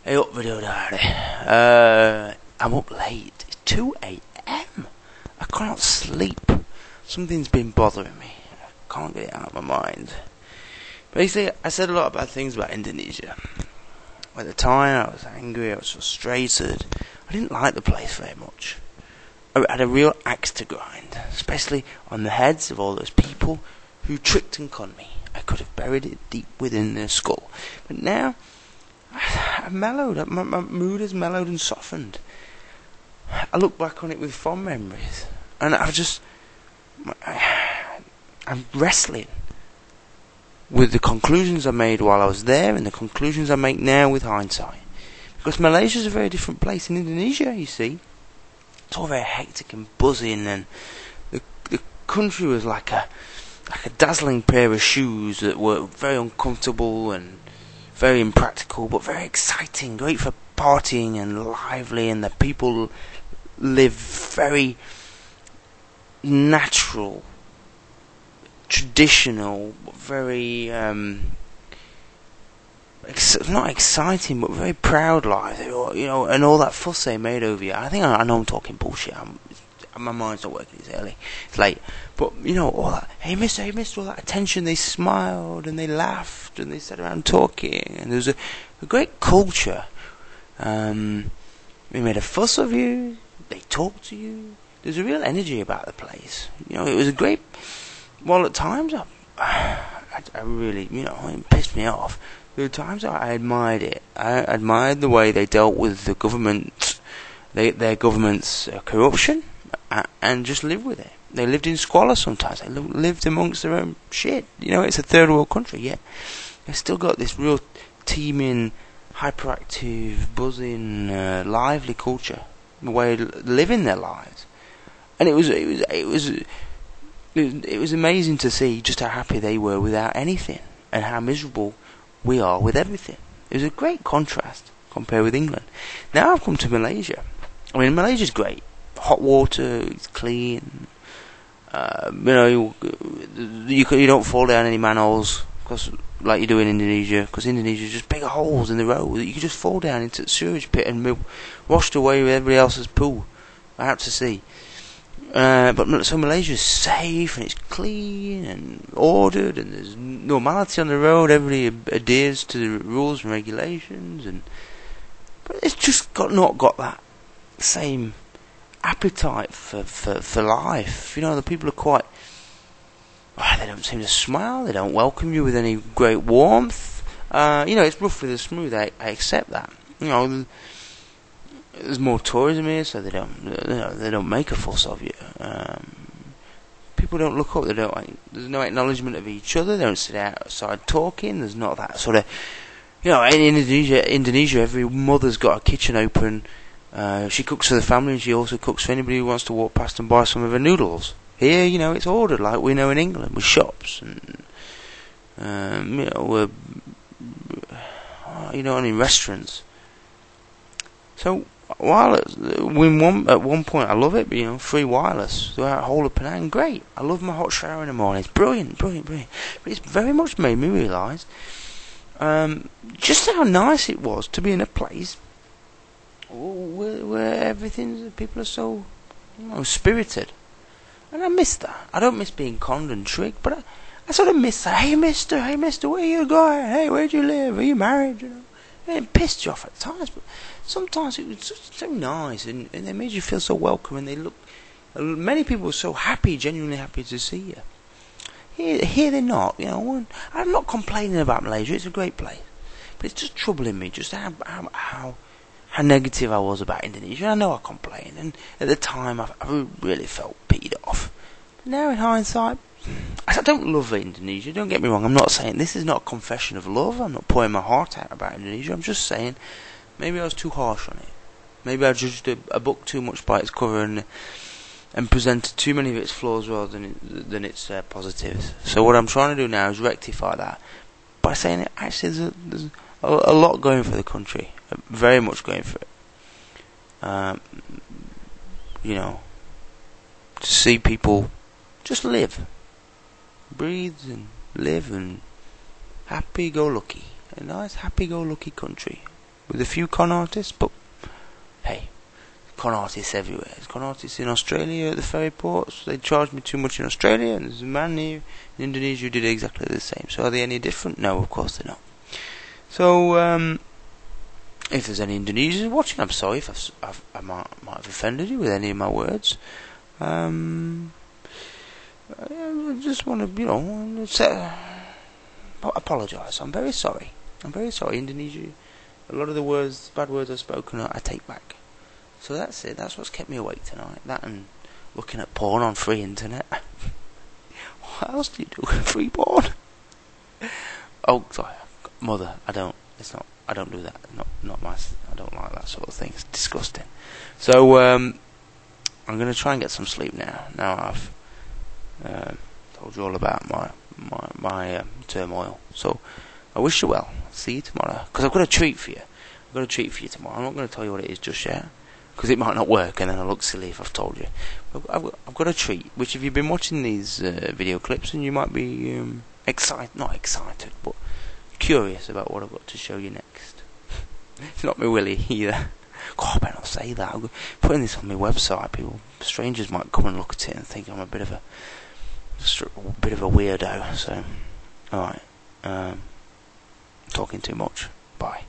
Hey up video daddy. I'm up late. It's 2 a.m. I can't sleep. Something's been bothering me. I can't get it out of my mind. Basically, I said a lot of bad things about Indonesia. At the time, I was angry, I was frustrated. I didn't like the place very much. I had a real axe to grind, especially on the heads of all those people who tricked and conned me. I could have buried it deep within their skull. But now, I've mellowed. My mood has mellowed and softened. I look back on it with fond memories. And I'm wrestling with the conclusions I made while I was there and the conclusions I make now with hindsight. Because Malaysia's a very different place in Indonesia, you see. It's all very hectic and buzzing, and the country was like a dazzling pair of shoes that were very uncomfortable and very impractical, but very exciting, great for partying and lively, and the people live very natural, traditional, very not exciting, but very proud lives, you know, and all that fuss they made over you. I think I know I'm talking bullshit. My mind's not working. It's late. But you know, all that. Hey, mister, all that attention. They smiled and they laughed and they sat around talking, and there was a great culture. They made a fuss of you. They talked to you. There's a real energy about the place. You know, it was a great. Well, at times I really, you know, it pissed me off. There were times I admired it. I admired the way they dealt with the government, their government's corruption, and just lived with it. They lived in squalor sometimes. They lived amongst their own shit. You know, it's a third world country, yet they've still got this real teeming, hyperactive, buzzing, lively culture, the way of living their lives. And it was amazing to see just how happy they were without anything, and how miserable we are with everything. It was a great contrast compared with England. Now I've come to Malaysia. I mean, Malaysia's great. Hot water, it's clean. You know, you don't fall down any manholes, cause like you do in Indonesia. Because Indonesia's just bigger holes in the road that you can just fall down into the sewage pit and be washed away with everybody else's poo out to sea. But so Malaysia's safe and it's clean and ordered, and there's normality on the road. Everybody adheres to the rules and regulations, but it's just not got that same appetite for life. You know, the people are quite. They don't seem to smile. They don't welcome you with any great warmth. You know, it's rough with the smooth. I accept that. You know. There's more tourism here, so they don't make a fuss of you. People don't look up. There's no acknowledgement of each other. They don't sit outside talking. There's not that sort of, you know. In Indonesia, every mother's got a kitchen open. She cooks for the family, and she also cooks for anybody who wants to walk past and buy some of her noodles. Here, you know, it's ordered like we know in England with shops and you know, and in restaurants. So. While at one point I love it, but you know, free wireless throughout the whole of Penang, great. I love my hot shower in the morning. It's brilliant. But it's very much made me realise just how nice it was to be in a place where people are so, you know, spirited, and I miss that. I don't miss being conned and tricked, but I sort of miss that. Hey, Mister, where you going? Hey, where do you live? Are you married? You know, it pissed you off at times, but. Sometimes it was just so nice, and they made you feel so welcome, and many people were so happy, genuinely happy to see you. Here they're not, you know. I'm not complaining about Malaysia; it's a great place, but it's just troubling me just how negative I was about Indonesia. I know I complained, and at the time I really felt peed off. But now in hindsight, I don't love Indonesia. Don't get me wrong. I'm not saying this is not a confession of love. I'm not pouring my heart out about Indonesia. I'm just saying. Maybe I was too harsh on it. Maybe I judged a book too much by its cover and presented too many of its flaws rather than its positives. So what I'm trying to do now is rectify that by saying that actually there's a lot going for the country, very much going for it. You know, to see people just live, breathe and live, and happy-go-lucky, a nice happy-go-lucky country. with a few con artists, but hey, con artists everywhere. There's con artists in Australia at the ferry ports. They charged me too much in Australia, and there's a man here in Indonesia who did exactly the same. So are they any different? No, of course they're not. So if there's any Indonesians watching, I'm sorry if I might have offended you with any of my words. I just want to, apologise. I'm very sorry. Indonesia, a lot of the bad words I've spoken, I take back. So that's it. That's what's kept me awake tonight. That and looking at porn on free internet. What else do you do? Free porn? Oh, sorry, mother. I don't do that. Not my. I don't like that sort of thing. It's disgusting. So I'm going to try and get some sleep now. Now I've told you all about my turmoil. So I wish you well. See you tomorrow. Because I've got a treat for you. Tomorrow. I'm not going to tell you what it is just yet, because it might not work, and then I look silly if I've told you. But I've got a treat. Which, if you've been watching these video clips, and you might be not excited, but curious about what I've got to show you next. It's not me Willie either. God, I better not say that. I'm putting this on my website. Strangers might come and look at it and think I'm a bit of a weirdo. So, alright. Talking too much. Bye.